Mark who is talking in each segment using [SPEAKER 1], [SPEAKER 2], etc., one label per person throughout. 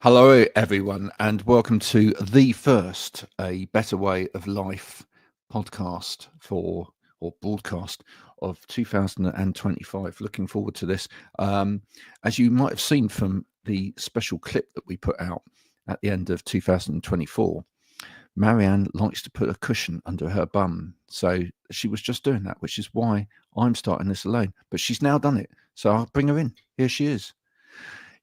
[SPEAKER 1] Hello, everyone, and welcome to the first A Better Way of Life podcast or broadcast of 2025. Looking forward to this. As you might have seen from the special clip that we put out at the end of 2024, Marianne likes to put a cushion under her bum. So she was just doing that, which is why I'm starting this alone. But she's now done it. So I'll bring her in. Here she is.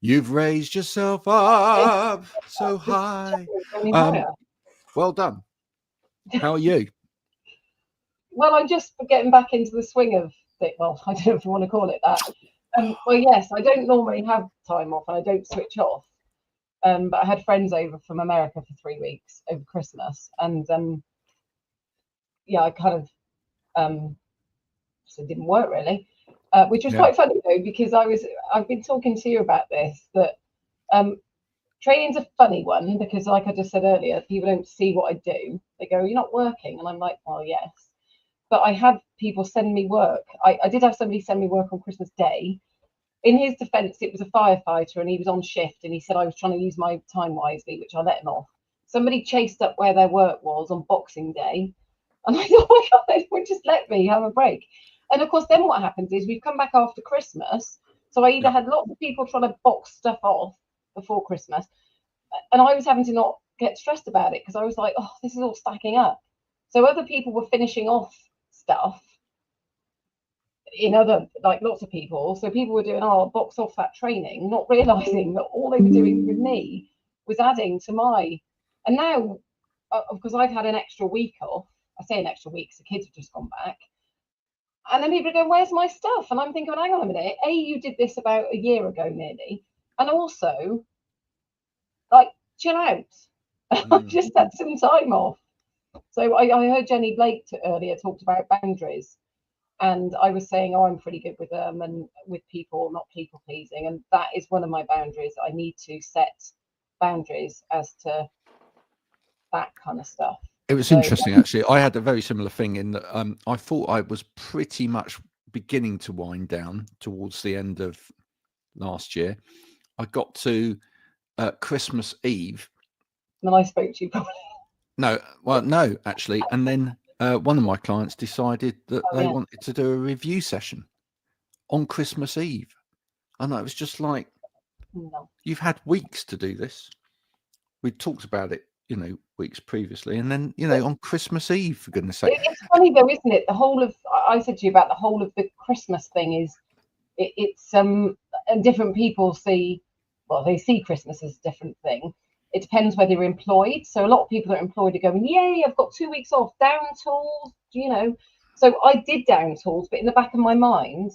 [SPEAKER 1] You've raised yourself up so high. Well done. How are you?
[SPEAKER 2] Well, I'm just getting back into the swing of it. Well, I don't know if you want to call it that. Well, yes, I don't normally have time off and I don't switch off. But I had friends over from America for 3 weeks over Christmas. And I kind of so it didn't work really. Which was quite funny though, because I've been talking to you about this, that training's a funny one because, like I just said earlier, people don't see what I do. They go, "You're not working," and I'm like, "Well, yes." But I had people send me work. I did have somebody send me work on Christmas Day. In his defence, it was a firefighter and he was on shift and he said I was trying to use my time wisely, which I let him off. Somebody chased up where their work was on Boxing Day, and I thought, "Oh my God, they would just let me have a break." And of course, then what happens is we've come back after Christmas. So I either had lots of people trying to box stuff off before Christmas, and I was having to not get stressed about it because I was like, "Oh, this is all stacking up." So other people were finishing off stuff in other, like lots of people. So people were doing, "Oh, box off that training," not realizing that all they were doing with me was adding to my. And now, because I've had an extra week off, I say an extra week because the kids have just gone back. And then people are going, "Where's my stuff?" And I'm thinking, hang on a minute. A, you did this about a year ago nearly. And also, like, chill out. I've just had some time off. So I heard Jenny Blake earlier talked about boundaries. And I was saying, "Oh, I'm pretty good with them and with people, not people pleasing." And that is one of my boundaries. I need to set boundaries as to that kind of stuff.
[SPEAKER 1] It was interesting, actually. I had a very similar thing in that I thought I was pretty much beginning to wind down towards the end of last year. I got to Christmas Eve.
[SPEAKER 2] When I spoke to you, probably.
[SPEAKER 1] No, actually. And then one of my clients decided that they wanted to do a review session on Christmas Eve. And I was just like,
[SPEAKER 2] No.
[SPEAKER 1] You've had weeks to do this. We talked about it, weeks previously, and then on Christmas Eve, for goodness sake.
[SPEAKER 2] It's funny though, isn't it? The whole of, I said to you about the whole of the Christmas thing is it's and different people see, well, they see Christmas as a different thing. It depends whether you're employed. So a lot of people that are employed are going, "Yay, I've got 2 weeks off, down tools," So I did down tools, but in the back of my mind,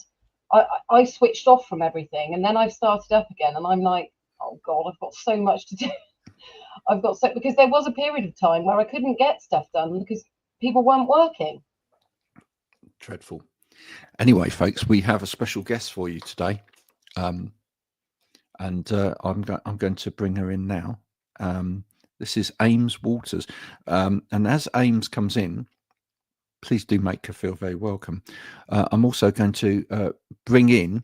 [SPEAKER 2] I switched off from everything, and then I've started up again, and I'm like, "Oh God, I've got so much to do." Because there was a period of time where I couldn't get stuff done because people weren't working.
[SPEAKER 1] Dreadful. Anyway, folks, we have a special guest for you today, and I'm going to bring her in now. This is Ames Waters, and as Ames comes in, please do make her feel very welcome. I'm also going to bring in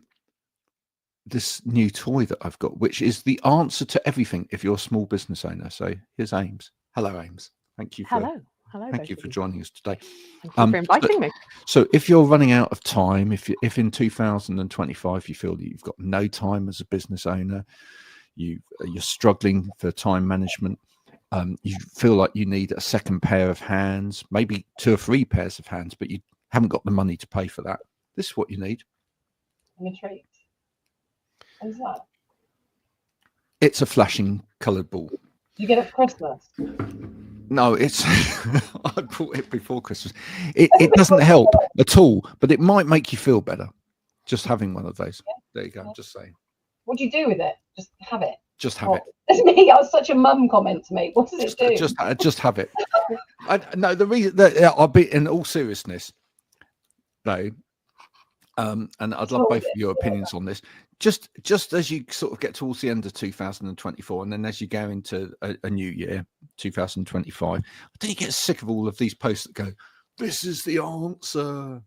[SPEAKER 1] this new toy that I've got, which is the answer to everything if you're a small business owner. So here's Ames. Hello, Ames. Thank you for thank you for joining us today.
[SPEAKER 3] Thank you for inviting me.
[SPEAKER 1] So if you're running out of time, if in 2025 you feel that you've got no time as a business owner, you're struggling for time management, you feel like you need a second pair of hands, maybe 2 or 3 pairs of hands, but you haven't got the money to pay for that, this is what you need.
[SPEAKER 2] And a treat. What is that?
[SPEAKER 1] It's a flashing coloured ball.
[SPEAKER 2] You get it for Christmas?
[SPEAKER 1] No, it's I bought it before Christmas. It doesn't help at all, but it might make you feel better just having one of those. There you go. I'm just saying.
[SPEAKER 2] What do you do with it? Just have it.
[SPEAKER 1] Just have it.
[SPEAKER 2] That's me. That was such a mum comment to make. What does it do?
[SPEAKER 1] Just have it. No, the reason that I'll be in all seriousness, though, and I'd love both of your opinions on this. Just as you sort of get towards the end of 2024, and then as you go into a new year, 2025, I think you get sick of all of these posts that go, "This is the answer."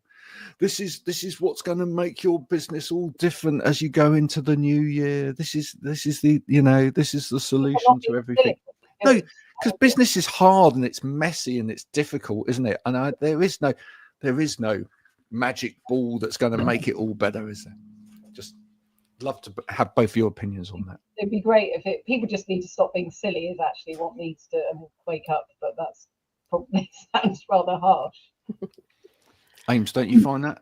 [SPEAKER 1] this is what's going to make your business all different as you go into the new year. This is the, you know, this is the solution to everything. No, because business is hard and it's messy and it's difficult, isn't it? And there is no magic ball that's going to make it all better, is there? Just love to have both your opinions on that.
[SPEAKER 2] It'd be great if people just need to stop being silly is actually what needs to wake up, but that's probably sounds rather harsh.
[SPEAKER 1] Ames, don't you find that?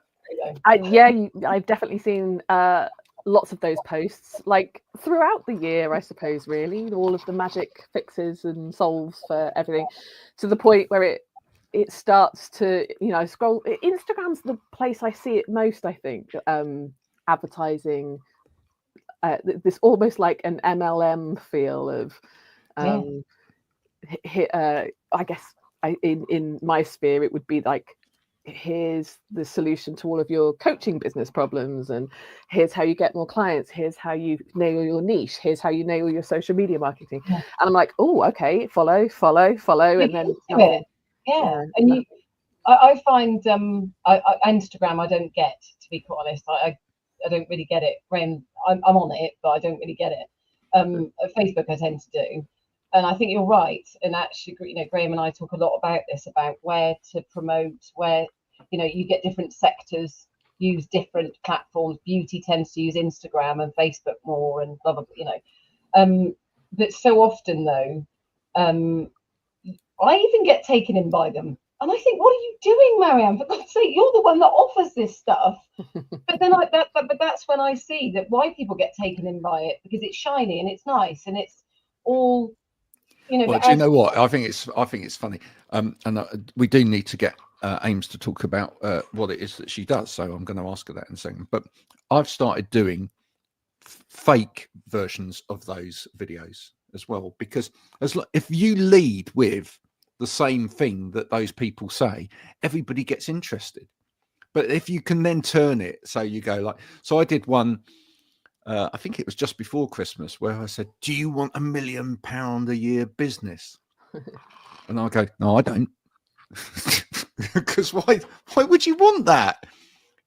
[SPEAKER 3] I've definitely seen lots of those posts, like throughout the year, I suppose, really, all of the magic fixes and solves for everything, to the point where it starts to, you know, scroll. Instagram's the place I see it most, I think, advertising this almost like an MLM feel of I guess in my sphere it would be like, here's the solution to all of your coaching business problems, and here's how you get more clients, here's how you nail your niche, here's how you nail your social media marketing. And I'm like, oh, okay, follow, and then
[SPEAKER 2] and I find Instagram I don't get, to be quite honest. I don't really get it. Graham, I'm on it, but I don't really get it. Facebook I tend to do. And I think you're right. And actually, you know, Graham and I talk a lot about this, about where to promote, where, you know, you get different sectors use different platforms. Beauty tends to use Instagram and Facebook more, and blah, blah, blah, you know. But so often, though, I even get taken in by them. And I think, what are you doing, Marianne? For God's sake, you're the one that offers this stuff. But then but that's when I see that why people get taken in by it, because it's shiny and it's nice and it's all, you know.
[SPEAKER 1] Well, do you know what? I think it's funny, and we do need to get Ames to talk about what it is that she does. So I'm going to ask her that in a second. But I've started doing fake versions of those videos as well, because if you lead with the same thing that those people say, everybody gets interested. But if you can then turn it, so you go like, so I did one. I think it was just before Christmas, where I said, do you want £1 million a year business? And I go, no, I don't. Because why would you want that?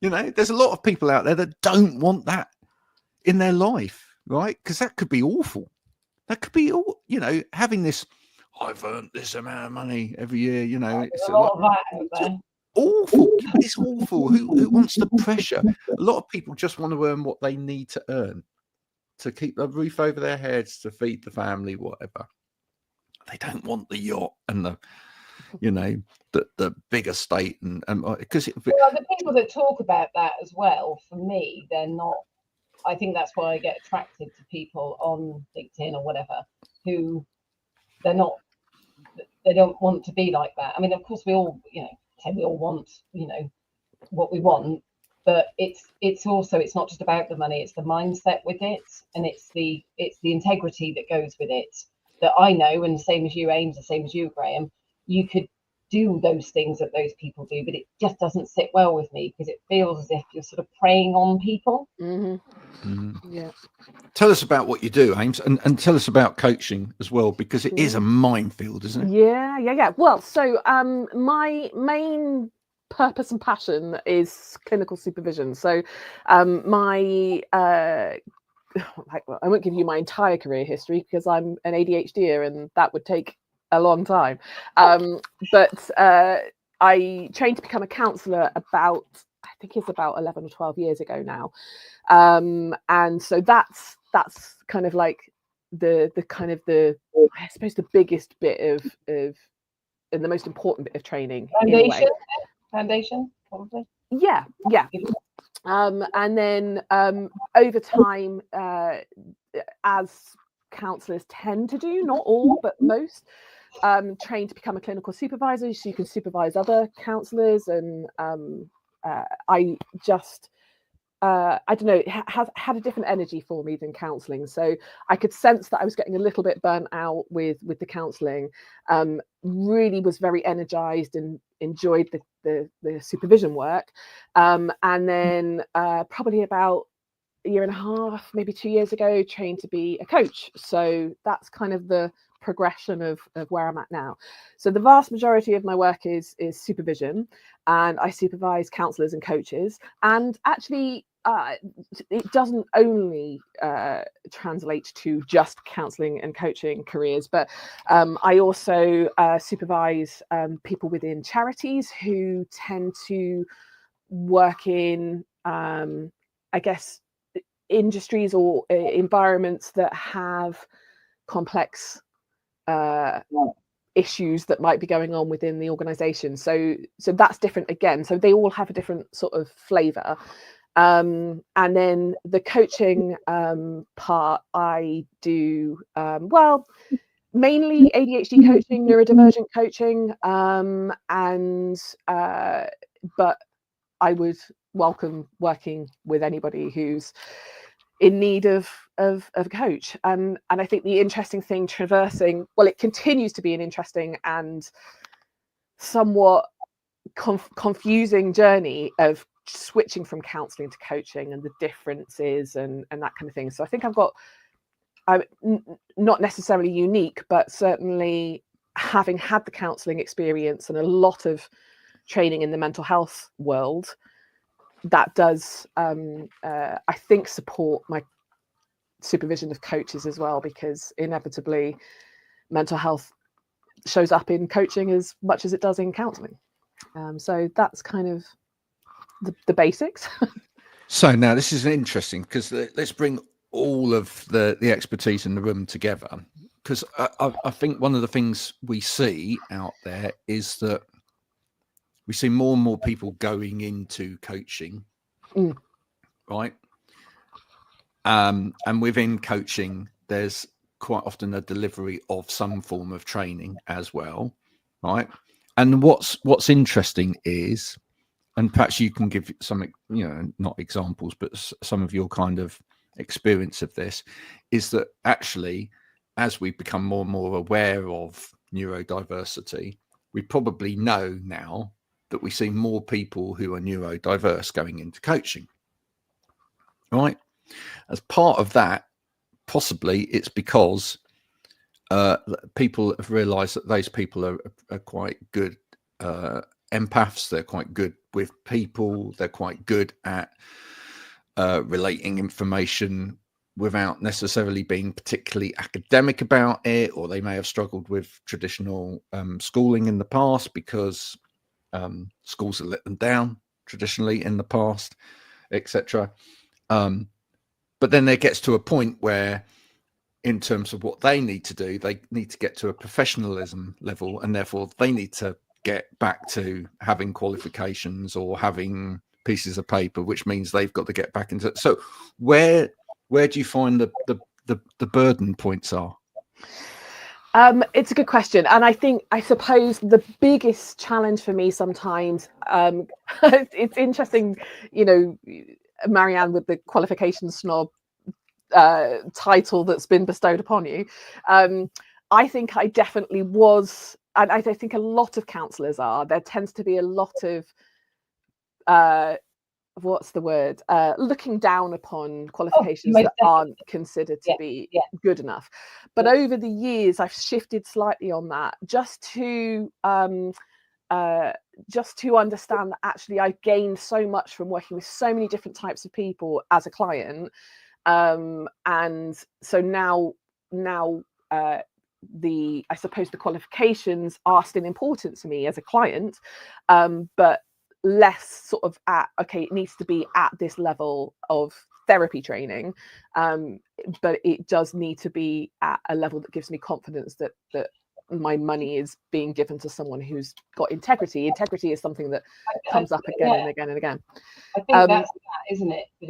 [SPEAKER 1] You know, there's a lot of people out there that don't want that in their life, right? Because that could be awful. That could be all, you know, having this, I've earned this amount of money every year, you know. It's
[SPEAKER 2] a lot of that out there.
[SPEAKER 1] Awful. It's awful. Who wants the pressure? A lot of people just want to earn what they need to earn to keep a roof over their heads, to feed the family, whatever. They don't want the yacht and the, you know, the big estate, and because the
[SPEAKER 2] people that talk about that as well, for me, they're not. I think that's why I get attracted to people on LinkedIn or whatever, who they don't want to be like that. I mean, of course, we all, you know, we all want, you know, what we want, but it's also, it's not just about the money, it's the mindset with it, and it's the integrity that goes with it, that I know, and the same as you, Ames, the same as you, Graham, you could do those things that those people do, but it just doesn't sit well with me, because it feels as if you're sort of preying on people.
[SPEAKER 3] Yeah.
[SPEAKER 1] Tell us about what you do, Ames, and tell us about coaching as well, because it is a minefield, isn't it?
[SPEAKER 3] Yeah. Well, so my main purpose and passion is clinical supervision. So I won't give you my entire career history, because I'm an ADHDer and that would take a long time. But I trained to become a counsellor about, I think it's about 11 or 12 years ago now. And so that's kind of like the kind of the, I suppose, the biggest bit of and the most important bit of training.
[SPEAKER 2] Foundation, probably.
[SPEAKER 3] Yeah. And then over time, as counsellors tend to do, not all, but most, trained to become a clinical supervisor, so you can supervise other counsellors. And I just, I don't know, it had a different energy for me than counselling. So I could sense that I was getting a little bit burnt out with the counselling. Really was very energised and enjoyed the supervision work. And then probably about a year and a half, maybe 2 years ago, trained to be a coach. So that's kind of the progression of where I'm at now. So the vast majority of my work is supervision. and I supervise counsellors and coaches. And actually, it doesn't only translate to just counselling and coaching careers, but I also supervise people within charities who tend to work in, I guess, industries or environments that have complex issues that might be going on within the organization. So that's different again. So they all have a different sort of flavor. And then the coaching part, I do, mainly ADHD coaching, neurodivergent coaching, but I would welcome working with anybody who's in need of a coach. And I think the interesting thing it continues to be an interesting and somewhat confusing journey of switching from counselling to coaching and the differences and that kind of thing. So I think I'm not necessarily unique, but certainly having had the counselling experience and a lot of training in the mental health world, that does I think support my supervision of coaches as well, because inevitably mental health shows up in coaching as much as it does in counselling. So that's kind of the basics.
[SPEAKER 1] So now this is interesting, because let's bring all of the expertise in the room together, because I think one of the things we see out there is that we see more and more people going into coaching, right? And within coaching, there's quite often a delivery of some form of training as well, right? And what's interesting is, and perhaps you can give some, not examples, but some of your kind of experience of this, is that actually, as we become more and more aware of neurodiversity, we probably know now that we see more people who are neurodiverse going into coaching, right? As part of that, possibly it's because people have realized that those people are quite good empaths. They're quite good with people. They're quite good at relating information without necessarily being particularly academic about it, or they may have struggled with traditional schooling in the past because schools have let them down traditionally in the past, etc. But then there gets to a point where, in terms of what they need to do, they need to get to a professionalism level, and therefore they need to get back to having qualifications or having pieces of paper, which means they've got to get back into it. So where do you find the burden points are?
[SPEAKER 3] It's a good question. And I suppose the biggest challenge for me sometimes, it's interesting, Marianne, with the qualification snob title that's been bestowed upon you. I think I definitely was, and I think a lot of counsellors are. There tends to be a lot of looking down upon qualifications that aren't considered to be good enough. But over the years, I've shifted slightly on that, just to understand that actually I've gained so much from working with so many different types of people as a client. And so now I suppose the qualifications are still important to me as a client, but less sort of it needs to be at this level of therapy training, but it does need to be at a level that gives me confidence that my money is being given to someone who's got integrity. Integrity is something that comes up again and again and again.
[SPEAKER 2] I think that's that, isn't it? But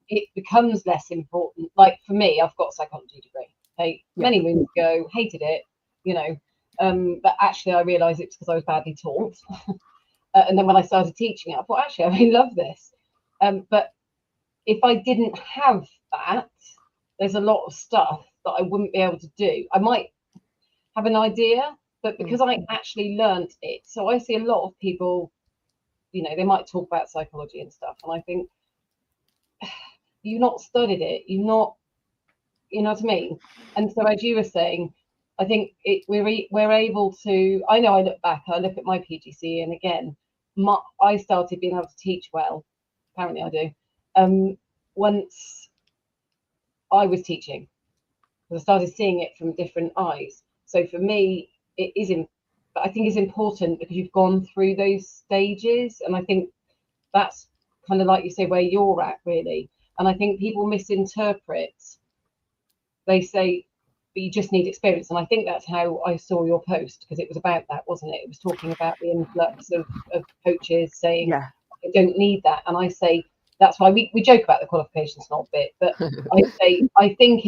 [SPEAKER 2] it becomes less important. Like for me, I've got a psychology degree. Many moons ago, hated it, but actually I realised it's because I was badly taught. And then when I started teaching it, I thought, actually, I really love this. But if I didn't have that, there's a lot of stuff that I wouldn't be able to do. I might have an idea, but because I actually learnt it. So I see a lot of people, they might talk about psychology and stuff. And I think, you've not studied it. You're not, you know what I mean? And so as you were saying, I think we're able to, I know I look back, I look at my PGCE, and again, I started being able to teach well. Apparently I do. Once I was teaching, I started seeing it from different eyes. So for me, I think it's important because you've gone through those stages, and I think that's kind of like you say where you're at really. And I think people misinterpret. They say, but you just need experience, and I think that's how I saw your post, because it was about that, wasn't it? It was talking about the influx of coaches saying,
[SPEAKER 3] Yeah.
[SPEAKER 2] I don't need that, and I say that's why we joke about the qualifications not a bit, but I say I think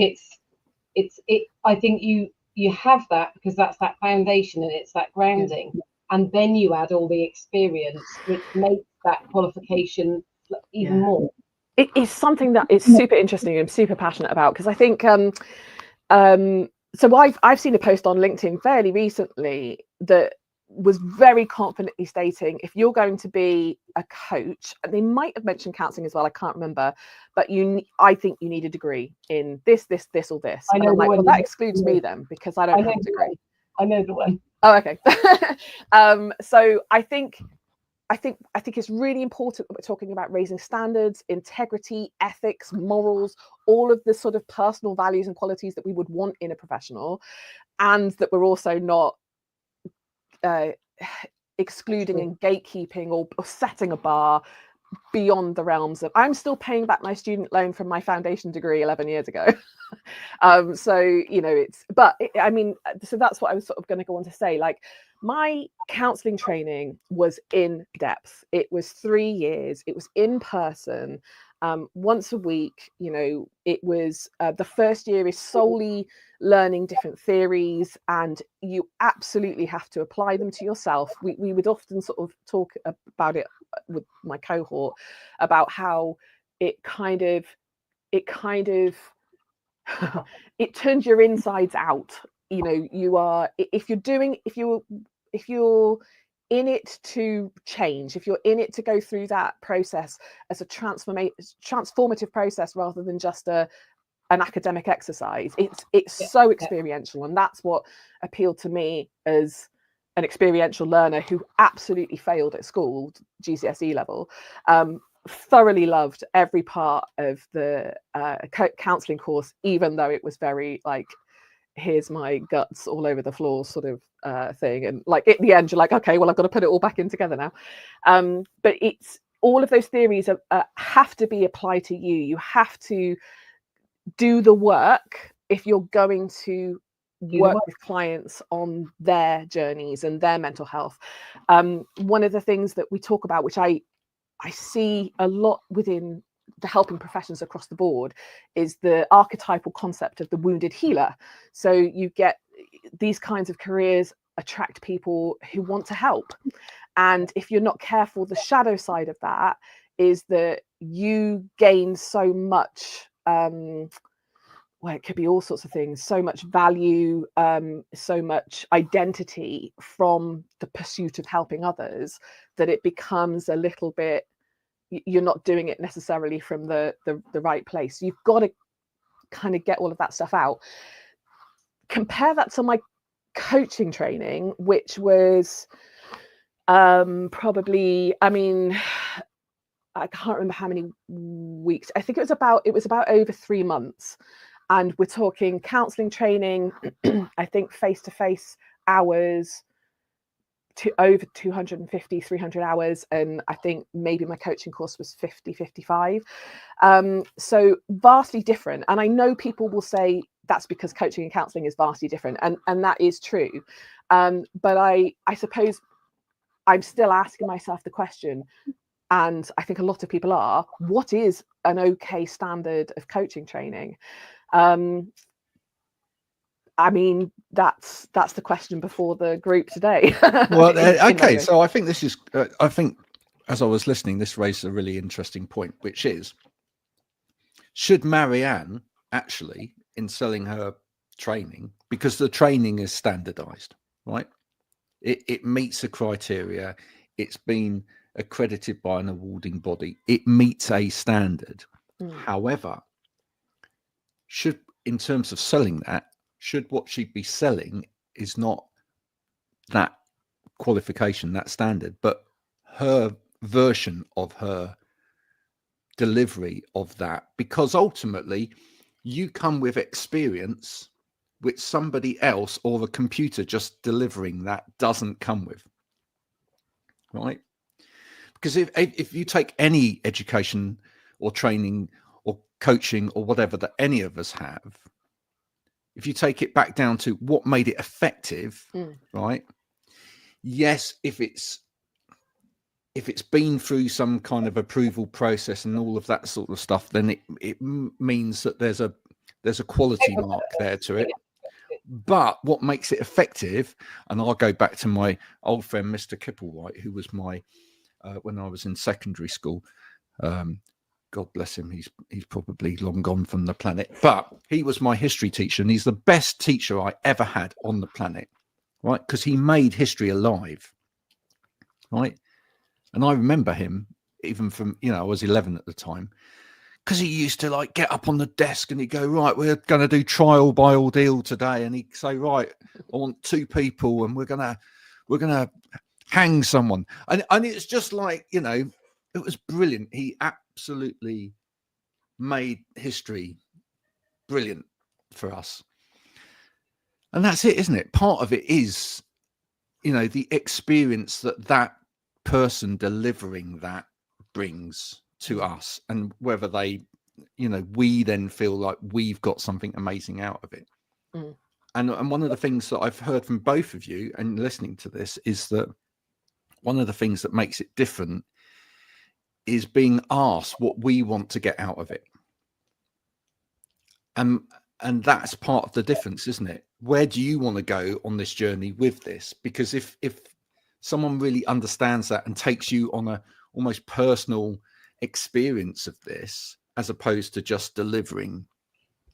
[SPEAKER 2] I think you have that because that's that foundation and it's that grounding, and then you add all the experience, which makes that qualification even more.
[SPEAKER 3] It is something that is super interesting and super passionate about, because I think so I've seen a post on LinkedIn fairly recently that was very confidently stating, if you're going to be a coach, and they might have mentioned counselling as well, I can't remember, but I think you need a degree in this or this. And I'm like, well, that excludes me then, because I don't have a degree.
[SPEAKER 2] I know the one.
[SPEAKER 3] Oh, okay. So I think it's really important that we're talking about raising standards, integrity, ethics, morals, all of the sort of personal values and qualities that we would want in a professional, and that we're also not excluding and gatekeeping or setting a bar beyond the realms of. I'm still paying back my student loan from my foundation degree 11 years ago. So, you know, I mean, so that's what I was sort of going to go on to say. Like, my counselling training was in depth. It was 3 years. It was in person, once a week. You know, it was the first year is solely learning different theories, and you absolutely have to apply them to yourself. We would often sort of talk about it with my cohort about how it kind of it turns your insides out. You know, you are, if you're in it to change, if you're in it to go through that process as a transformative process rather than just an academic exercise, it's so experiential. And that's what appealed to me as an experiential learner who absolutely failed at school, GCSE level. Thoroughly loved every part of the counselling course, even though it was very like, here's my guts all over the floor sort of thing. And like at the end, you're like, okay, well, I've got to put it all back in together now. But it's all of those theories have to be applied to you. You have to do the work if you're going to work with clients on their journeys and their mental health. One of the things that we talk about, which I see a lot within the helping professions across the board, is the archetypal concept of the wounded healer. So you get these kinds of careers attract people who want to help. And if you're not careful, the shadow side of that is that you gain so much, well, it could be all sorts of things, so much value, so much identity from the pursuit of helping others, that it becomes a little bit, you're not doing it necessarily from the right place. You've got to kind of get all of that stuff out. Compare that to my coaching training, which was probably, I mean, I can't remember how many weeks. I think it was about over 3 months. And we're talking counselling training, I think face-to-face hours, to over 250, 300 hours. And I think maybe my coaching course was 50, 55. So vastly different. And I know people will say that's because coaching and counselling is vastly different. And that is true. But I suppose I'm still asking myself the question, and I think a lot of people are, what is an okay standard of coaching training? I mean, that's the question before the group today.
[SPEAKER 1] Well, okay, so I think this is, I think as I was listening, this raised a really interesting point, which is, should Marianne actually, in selling her training, because the training is standardized, right? It meets the criteria. It's been accredited by an awarding body. It meets a standard. However, should, in terms of selling that, should what she'd be selling is not that qualification, that standard, but her version of her delivery of that, because ultimately you come with experience which somebody else or the computer just delivering that doesn't come with, right? Because if you take any education or training or coaching or whatever that any of us have, if you take it back down to what made it effective, right? Yes, if it's been through some kind of approval process and all of that sort of stuff, then it means that there's a quality mark there to it. But what makes it effective, and I'll go back to my old friend Mr. Kipplewhite, who was my when I was in secondary school. God bless him, he's probably long gone from the planet, but he was my history teacher, and he's the best teacher I ever had on the planet, right? Because he made history alive, right? And I remember him even from, I was 11 at the time, because he used to like get up on the desk and he'd go, right, we're going to do trial by ordeal today, and he'd say, right, I want 2 people and we're gonna hang someone, and it's just like, it was brilliant. He absolutely made history brilliant for us. And that's it, isn't it? Part of it is, the experience that person delivering that brings to us, and whether they, we then feel like we've got something amazing out of it. And one of the things that I've heard from both of you and listening to this is that one of the things that makes it different is being asked what we want to get out of it. And that's part of the difference, isn't it? Where do you want to go on this journey with this? Because if someone really understands that and takes you on a almost personal experience of this, as opposed to just delivering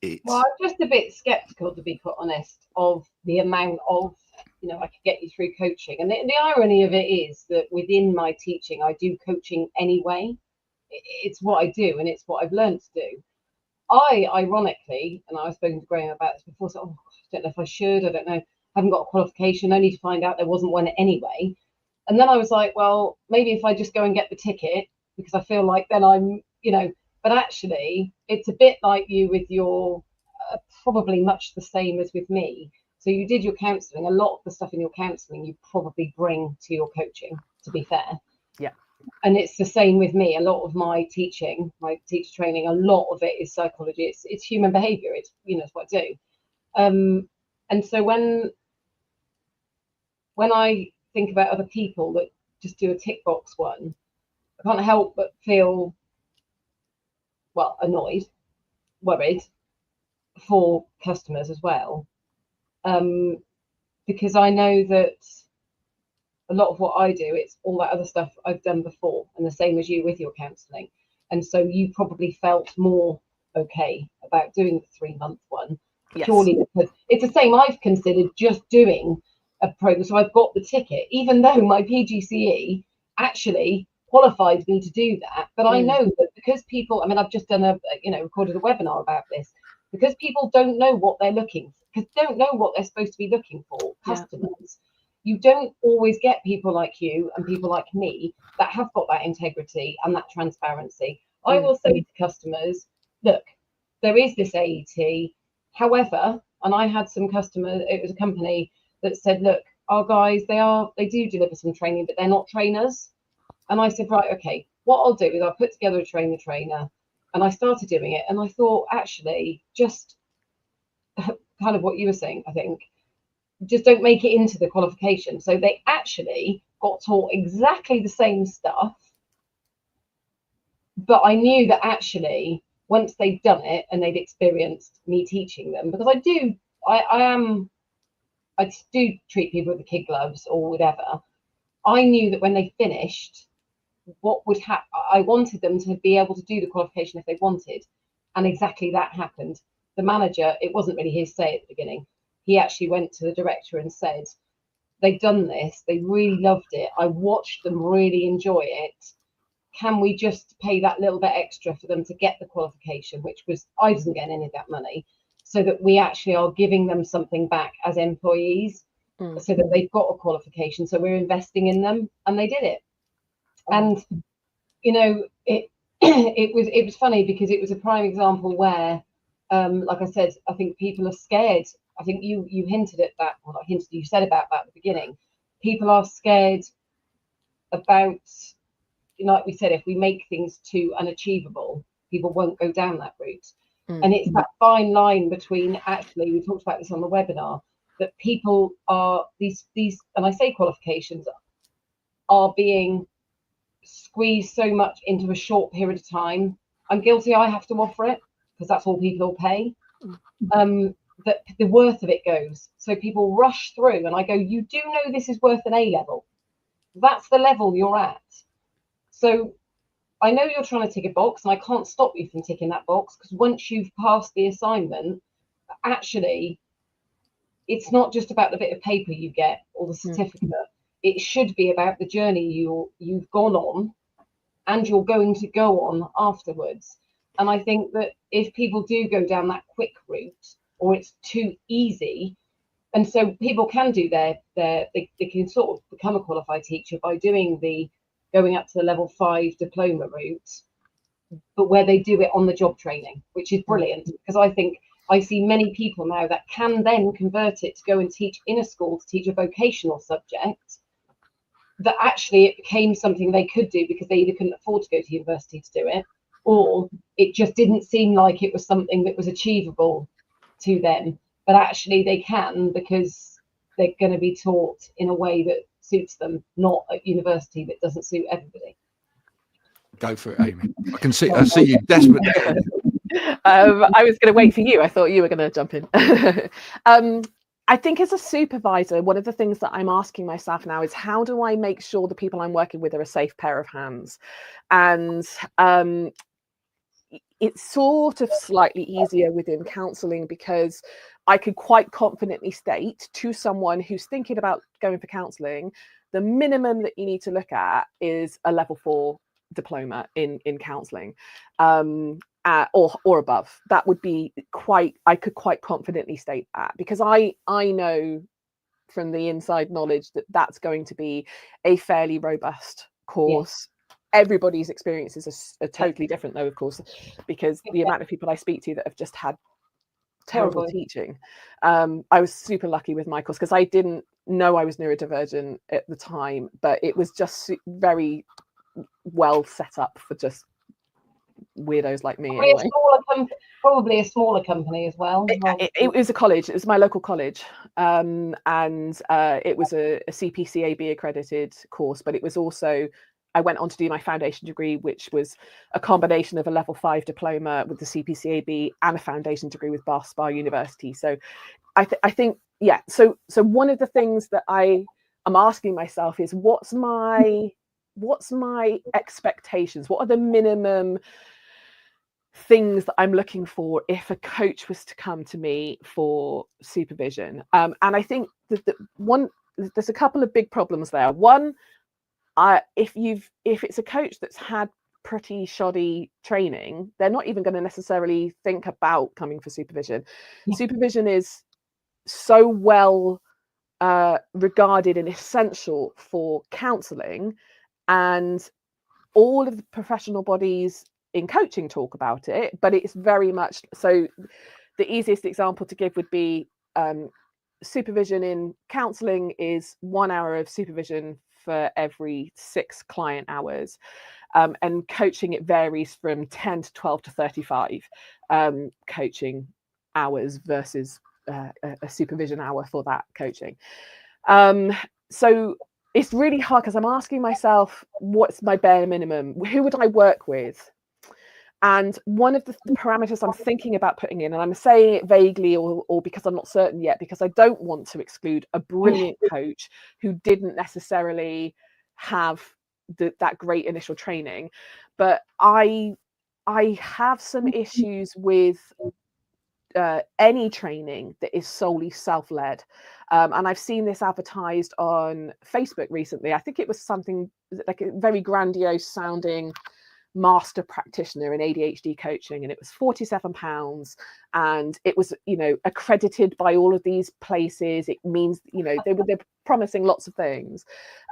[SPEAKER 1] it.
[SPEAKER 2] Well, I'm just a bit skeptical, to be quite honest, of the amount of, I could get you through coaching. And the irony of it is that within my teaching, I do coaching anyway. It's what I do, and it's what I've learned to do. I, ironically, and I've spoken to Graham about this before, so I don't know if I should, I don't know, I haven't got a qualification, only to find out there wasn't one anyway. And then I was like, well, maybe if I just go and get the ticket, because I feel like then I'm, but actually it's a bit like you with your, probably much the same as with me. So you did your counselling, a lot of the stuff in your counselling you probably bring to your coaching, to be fair.
[SPEAKER 3] Yeah. And
[SPEAKER 2] it's the same with me. A lot of my teaching, my teacher training, a lot of it is psychology. It's human behaviour. It's, it's what I do. And so when I think about other people that just do a tick box one, I can't help but feel, well, annoyed, worried for customers as well. Because I know that a lot of what I do, it's all that other stuff I've done before, and the same as you with your counselling. And so you probably felt more okay about doing the 3-month one, yes, purely because it's the same. I've considered just doing a program, so I've got the ticket, even though my PGCE actually qualified me to do that. But I know that because people, I've just done recorded a webinar about this, because people don't know what they're looking for, because don't know what they're supposed to be looking for, customers. You don't always get people like you and people like me that have got that integrity and that transparency. I will say to customers, look, there is this AET. However, and I had some customers, it was a company that said, look, our guys, they do deliver some training, but they're not trainers. And I said, right, okay, what I'll do is I'll put together a trainer. And I started doing it. And I thought, actually, just kind of what you were saying, I think, just don't make it into the qualification. So they actually got taught exactly the same stuff. But I knew that actually, once they'd done it and they'd experienced me teaching them, because I do treat people with the kid gloves or whatever. I knew that when they finished, what would happen, I wanted them to be able to do the qualification if they wanted. And exactly that happened. The manager, it wasn't really his say at the beginning. He actually went to the director and said, they've done this, they really loved it, I watched them really enjoy it. Can we just pay that little bit extra for them to get the qualification, which was, I wasn't getting any of that money, so that we actually are giving them something back as employees, so that they've got a qualification, so we're investing in them. And they did it. And you know, it it was funny because it was a prime example where, like I said, I think people are scared. I think you hinted at that, well, not hinted, you said about that at the beginning. People are scared about, like we said, if we make things too unachievable, people won't go down that route. And it's that fine line between, actually, we talked about this on the webinar, that people are these, and I say qualifications, are being squeezed so much into a short period of time. I'm guilty, I have to offer it because that's all people will pay. That the worth of it goes. So people rush through, and I go, you do know this is worth an A level. That's the level you're at. So I know you're trying to tick a box, and I can't stop you from ticking that box, because once you've passed the assignment, actually, it's not just about the bit of paper you get or the certificate. It should be about the journey you've gone on and you're going to go on afterwards. And I think that if people do go down that quick route, or it's too easy, and so people can do they can sort of become a qualified teacher by doing going up to the level 5 diploma route, but where they do it on the job training, which is brilliant, because I think I see many people now that can then convert it to go and teach in a school, to teach a vocational subject, that actually it became something they could do because they either couldn't afford to go to university to do it, or it just didn't seem like it was something that was achievable to them. But actually they can, because they're going to be taught in a way that suits them, not at university that doesn't suit everybody.
[SPEAKER 1] Go for it, Amy. I see you desperate.
[SPEAKER 3] I was going to wait for you. I thought you were going to jump in. I think as a supervisor, one of the things that I'm asking myself now is, how do I make sure the people I'm working with are a safe pair of hands? And it's sort of slightly easier within counselling, because I could quite confidently state to someone who's thinking about going for counselling, the minimum that you need to look at is a level 4 diploma in counselling. Or above. That would be I could quite confidently state that, because I know from the inside knowledge that that's going to be a fairly robust course. Everybody's experiences are totally different, though, of course, because the amount of people I speak to that have just had terrible teaching. I was super lucky with my course, because I didn't know I was neurodivergent at the time, but it was just very well set up for just weirdos like me. Anyway.
[SPEAKER 2] Probably a smaller company as well.
[SPEAKER 3] It was a college. It was my local college, and it was a CPCAB accredited course, but it was also, I went on to do my foundation degree, which was a combination of a level 5 diploma with the CPCAB and a foundation degree with Bath Spa University. So I think, yeah. So one of the things that I am asking myself is, what's my expectations? What are the minimum things that I'm looking for if a coach was to come to me for supervision? And I think that there's a couple of big problems there. One, if it's a coach that's had pretty shoddy training, they're not even going to necessarily think about coming for supervision. Supervision is so well regarded and essential for counselling, and all of the professional bodies in coaching talk about it, but it's very much so. The easiest example to give would be supervision in counselling is 1 hour of supervision for every 6 client hours, and coaching, it varies from 10 to 12 to 35 coaching hours versus a supervision hour for that coaching. So it's really hard, because I'm asking myself, what's my bare minimum? Who would I work with? And one of the parameters I'm thinking about putting in, and I'm saying it vaguely or because I'm not certain yet, because I don't want to exclude a brilliant coach who didn't necessarily have that great initial training. But I have some issues with any training that is solely self-led. And I've seen this advertised on Facebook recently. I think it was something like a very grandiose sounding master practitioner in ADHD coaching, and it was £47, and it was, you know, accredited by all of these places. It means, you know, they're promising lots of things,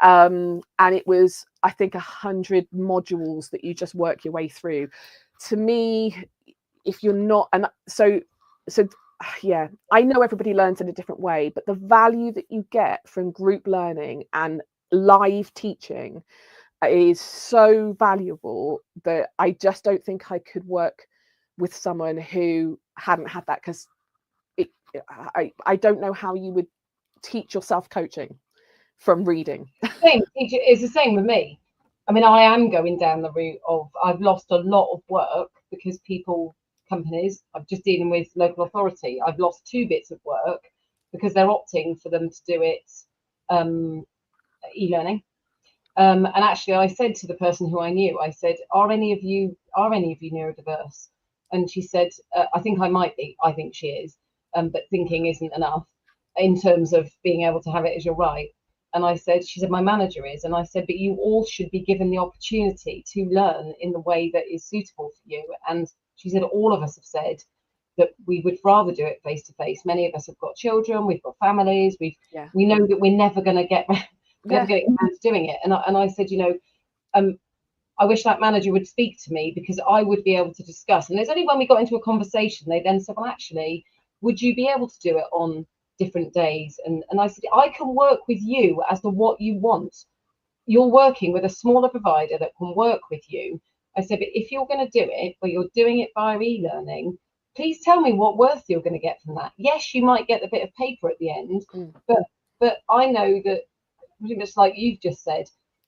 [SPEAKER 3] and it was, I think, 100 modules that you just work your way through. To me, if you're not, and so yeah, I know everybody learns in a different way, but the value that you get from group learning and live teaching is so valuable that I just don't think I could work with someone who hadn't had that, because I don't know how you would teach yourself coaching from reading.
[SPEAKER 2] It's the same with me. I mean, I am going down the route of, I've lost a lot of work because companies, I'm just dealing with local authority. I've lost 2 bits of work because they're opting for them to do it e-learning. And actually, I said to the person who I knew, I said, are any of you neurodiverse? And she said, I think I might be. I think she is, but thinking isn't enough in terms of being able to have it as your right. And I said, she said, my manager is. And I said, but you all should be given the opportunity to learn in the way that is suitable for you. And she said, all of us have said that we would rather do it face to face. Many of us have got children, we've got families, we know that we're never going to get around to doing it. And I said, you know, I wish that manager would speak to me, because I would be able to discuss. And it's only when we got into a conversation, they then said, well, actually, would you be able to do it on different days? And I said, I can work with you as to what you want. You're working with a smaller provider that can work with you. I said, but if you're going to do it, but you're doing it via e-learning, please tell me what worth you're going to get from that. Yes, you might get the bit of paper at the end, but I know that, just like you've just said,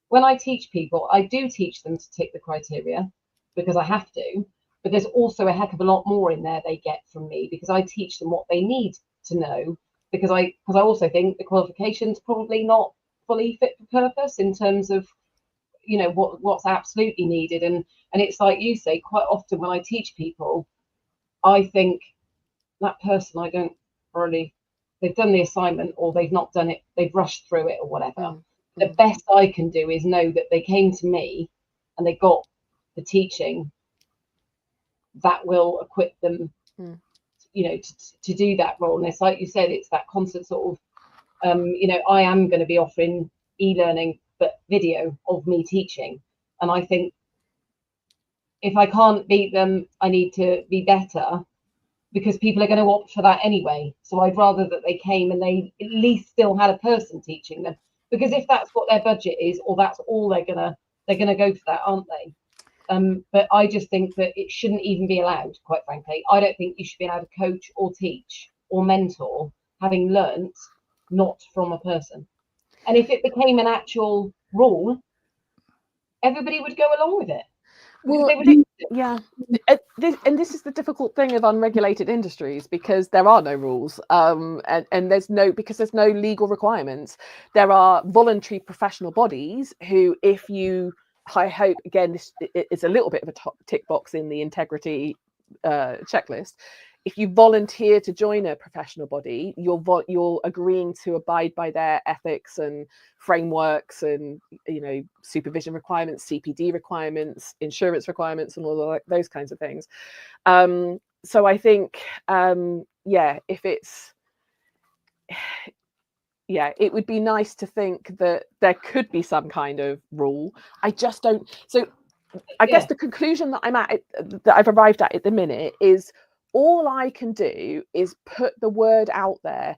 [SPEAKER 2] when I teach people, I do teach them to tick the criteria because I have to, but there's also a heck of a lot more in there they get from me, because I teach them what they need to know, because I also think the qualifications probably not fully fit for purpose in terms of, you know, what's absolutely needed. And it's like you say, quite often when I teach people, I think that person, I don't really, they've done the assignment or they've not done it, they've rushed through it or whatever. The best I can do is know that they came to me and they got the teaching that will equip them, you know, to do that role. And it's like you said, it's that constant sort of, you know, I am going to be offering e-learning, but video of me teaching. And I think if I can't beat them, I need to be better, because people are going to opt for that anyway. So I'd rather that they came and they at least still had a person teaching them, because if that's what their budget is, or that's all they're gonna go for that, aren't they? But I just think that it shouldn't even be allowed, quite frankly. I don't think you should be allowed to coach or teach or mentor having learnt not from a person. And if it became an actual rule, everybody would go along with it.
[SPEAKER 3] Well, yeah, this is the difficult thing of unregulated industries, because there are no rules, and there's no legal requirements. There are voluntary professional bodies who, if you, I hope, again, this is a little bit of a tick box in the integrity checklist. If you volunteer to join a professional body, you're agreeing to abide by their ethics and frameworks, and, you know, supervision requirements, CPD requirements, insurance requirements, and all of those kinds of things. So I think, if it's, it would be nice to think that there could be some kind of rule. I just don't. So I guess the conclusion that I've arrived at the minute is, all I can do is put the word out there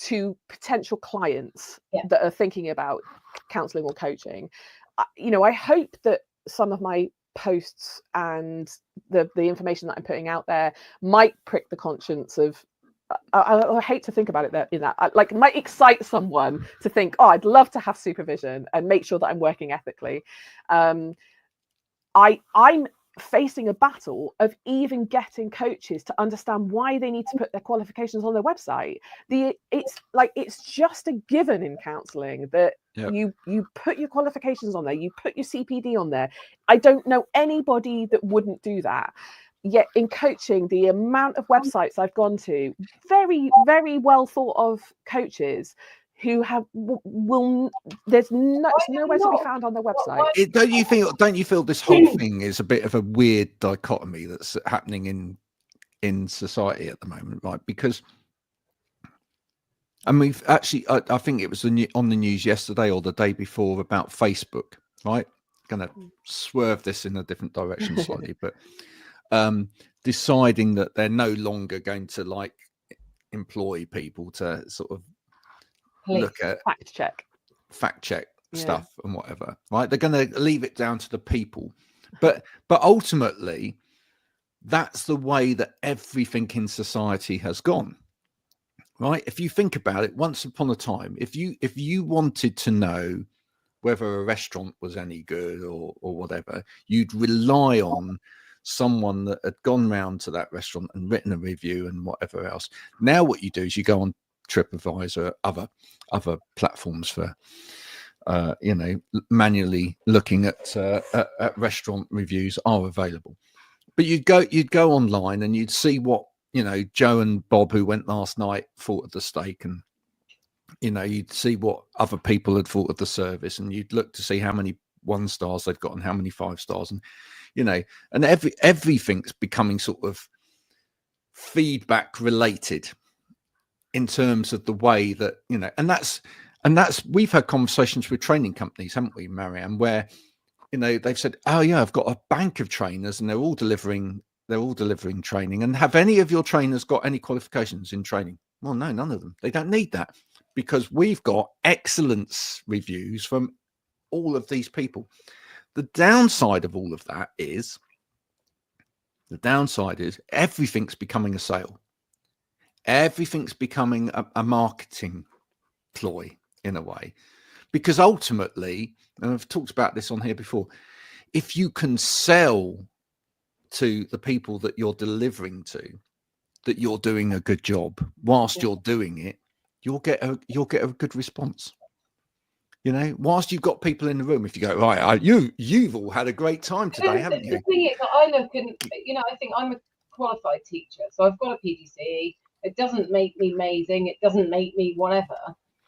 [SPEAKER 3] to potential clients that are thinking about counselling or coaching. You know, I hope that some of my posts and the information that I'm putting out there might prick the conscience of, I hate to think about it in that, like, it might excite someone to think, oh, I'd love to have supervision and make sure that I'm working ethically. I'm facing a battle of even getting coaches to understand why they need to put their qualifications on their website. It's just a given in counselling that you put your qualifications on there, you put your CPD on there. I don't know anybody that wouldn't do that. Yet in coaching, the amount of websites I've gone to, very, very well thought of coaches who will there's nowhere to be found on their website.
[SPEAKER 1] Don't you feel this whole thing is a bit of a weird dichotomy that's happening in society at the moment, right? Because and we've actually I think it was on the news yesterday or the day before about Facebook, right? Gonna swerve this in a different direction slightly, but deciding that they're no longer going to like employ people to sort of look at fact check stuff and whatever, right? They're going to leave it down to the people, but ultimately that's the way that everything in society has gone, right? If you think about it, once upon a time, if you wanted to know whether a restaurant was any good or whatever, you'd rely on someone that had gone round to that restaurant and written a review and whatever else. Now what you do is you go on TripAdvisor, other platforms for manually looking at restaurant reviews are available. But you'd go online and you'd see what Joe and Bob, who went last night, thought of the steak, and you'd see what other people had thought of the service, and you'd look to see how many 1 stars they've got and how many 5 stars, and and everything's becoming sort of feedback related in terms of the way that and that's we've had conversations with training companies, haven't we, Marianne, where they've said, oh yeah, I've got a bank of trainers and they're all delivering training, and have any of your trainers got any qualifications in training? Well, no, none of them. They don't need that, because we've got excellence reviews from all of these people. The downside of all of that is everything's becoming a sale. Everything's becoming a marketing ploy in a way, because ultimately, and I've talked about this on here before, if you can sell to the people that you're delivering to that you're doing a good job whilst you're doing it, you'll get a good response. Whilst you've got people in the room, if you go, right, you've all had a great time today, haven't you?
[SPEAKER 2] The thing is, I look and I think I'm a qualified teacher, so I've got a PGCE. It doesn't make me amazing, it doesn't make me whatever,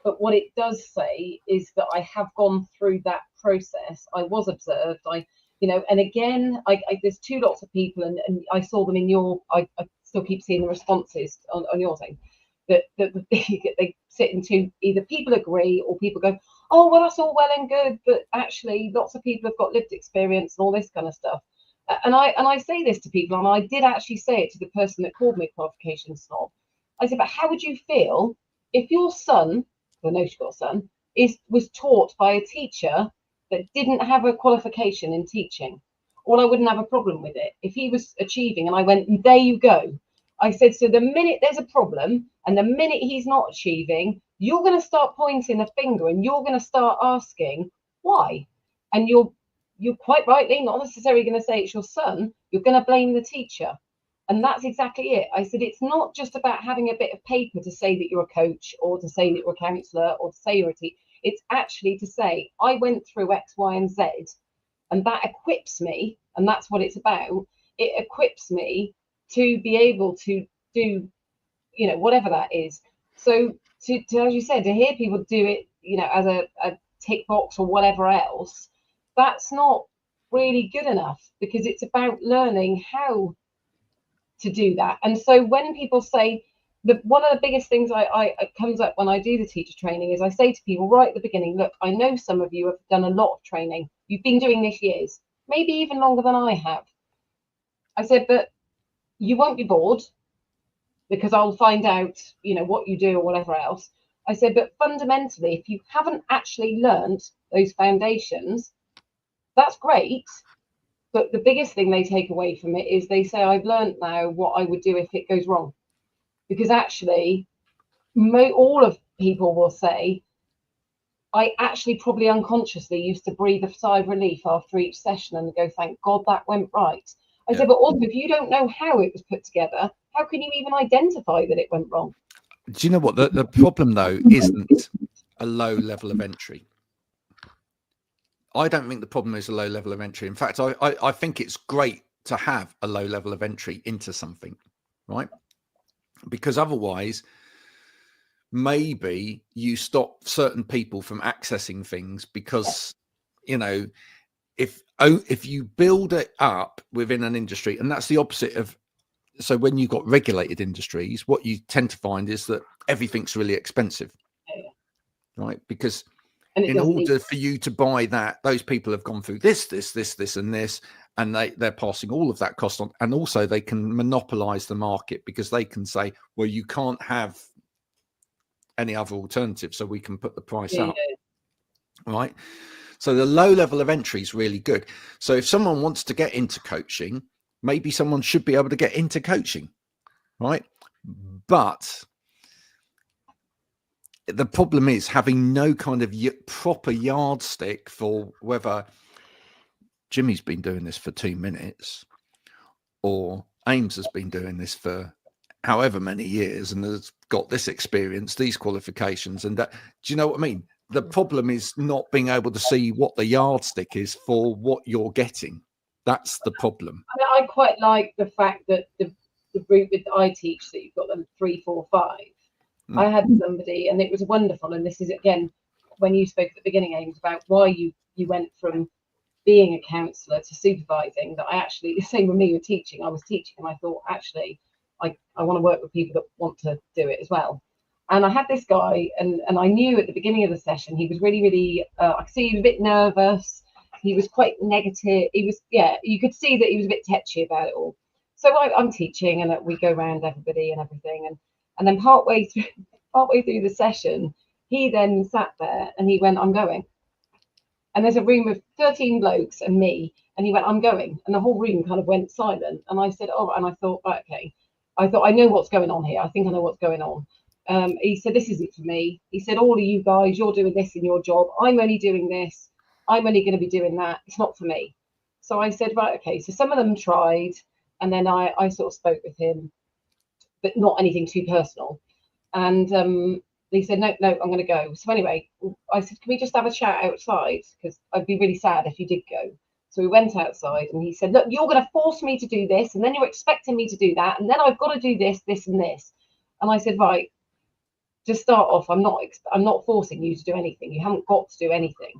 [SPEAKER 2] but what it does say is that I have gone through that process. I was observed, and again, there's 2 lots of people, and I saw them in your, I still keep seeing the responses on your thing, that they sit into either people agree or people go, oh, well, that's all well and good, but actually lots of people have got lived experience and all this kind of stuff. And I say this to people, and I did actually say it to the person that called me a qualification snob. I said, but how would you feel if your son, I know she's got a son, was taught by a teacher that didn't have a qualification in teaching? Well, I wouldn't have a problem with it if he was achieving, and I went, there you go. I said, so the minute there's a problem and the minute he's not achieving, you're going to start pointing a finger and you're going to start asking why. And you're quite rightly not necessarily going to say it's your son. You're going to blame the teacher. And that's exactly it. I said, it's not just about having a bit of paper to say that you're a coach or to say that you're a counsellor or to say you're a teacher. It's actually to say, I went through X, Y, and Z, and that equips me. And that's what it's about. It equips me to be able to do, whatever that is. So to as you said, to hear people do it, as a tick box or whatever else, that's not really good enough, because it's about learning how to do that. And so when people say, one of the biggest things I comes up when I do the teacher training is I say to people right at the beginning, look, I know some of you have done a lot of training. You've been doing this years, maybe even longer than I have. I said, but you won't be bored, because I'll find out, what you do or whatever else. I said, but fundamentally, if you haven't actually learned those foundations, that's great. But the biggest thing they take away from it is they say, I've learned now what I would do if it goes wrong. Because actually, all of people will say, I actually probably unconsciously used to breathe a sigh of relief after each session and go, thank God that went right. I said, but also, if you don't know how it was put together, how can you even identify that it went wrong?
[SPEAKER 1] Do you know what? The problem, though, isn't a low level of entry. I don't think the problem is a low level of entry. In fact, I think it's great to have a low level of entry into something, right? Because otherwise, maybe you stop certain people from accessing things because, you know, if you build it up within an industry, and that's the opposite of, so when you've got regulated industries, what you tend to find is that everything's really expensive, right? Because in order for you to buy that, those people have gone through this, and this, and they're passing all of that cost on. And also they can monopolize the market because they can say, well, you can't have any other alternative, so we can put the price up, right? So the low level of entry is really good. So if someone wants to get into coaching, maybe someone should be able to get into coaching, right? But the problem is having no kind of proper yardstick for whether Jimmy's been doing this for 2 minutes or Ames has been doing this for however many years and has got this experience, these qualifications, and that. Do you know what I mean? The problem is not being able to see what the yardstick is for what you're getting. That's the problem.
[SPEAKER 2] I quite like the fact that the group that I teach, that you've got them 3, 4, 5. I had somebody, and it was wonderful. And this is again when you spoke at the beginning, Ames, about why you went from being a counsellor to supervising. That I actually, the same with me with teaching. I was teaching, and I thought actually I want to work with people that want to do it as well. And I had this guy, and I knew at the beginning of the session he was really, I could see he was a bit nervous. He was quite negative. He was, you could see that he was a bit tetchy about it all. So I'm teaching, and we go around everybody and everything, and then partway through the session, he then sat there and he went, "I'm going." And there's a room of 13 blokes and me, and he went, "I'm going," and the whole room kind of went silent. And I said, "Oh," and I thought, right, okay. I thought, I know what's going on here. I think I know what's going on. He said, "This isn't for me." He said, "All of you guys, you're doing this in your job. I'm only doing this. I'm only going to be doing that. It's not for me." So I said, right, okay. So some of them tried, and then I sort of spoke with him, but not anything too personal. And he said, no, I'm going to go. So anyway, I said, "Can we just have a chat outside? Because I'd be really sad if you did go." So we went outside, and he said, "Look, you're going to force me to do this, and then you're expecting me to do that, and then I've got to do this, this, and this." And I said, "Right, to start off, I'm not forcing you to do anything. You haven't got to do anything."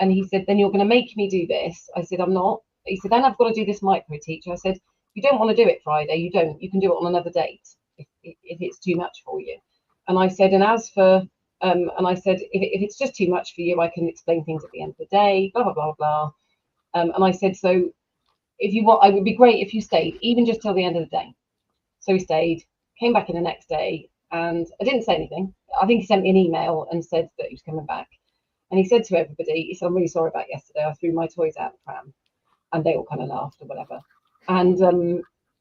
[SPEAKER 2] And he said, "Then you're going to make me do this." I said, "I'm not." He said, "Then I've got to do this micro teach." I said, "You don't want to do it Friday, you don't. You can do it on another date if it's too much for you." And I said, "And as for and I said, if it's just too much for you, I can explain things at the end of the day, blah blah blah blah." And I said, "So if you want, it would be great if you stayed, even just till the end of the day." So he stayed, came back in the next day, and I didn't say anything. I think he sent me an email and said that he was coming back. And he said to everybody, he said, "I'm really sorry about yesterday. I threw my toys out the pram." And they all kind of laughed or whatever. And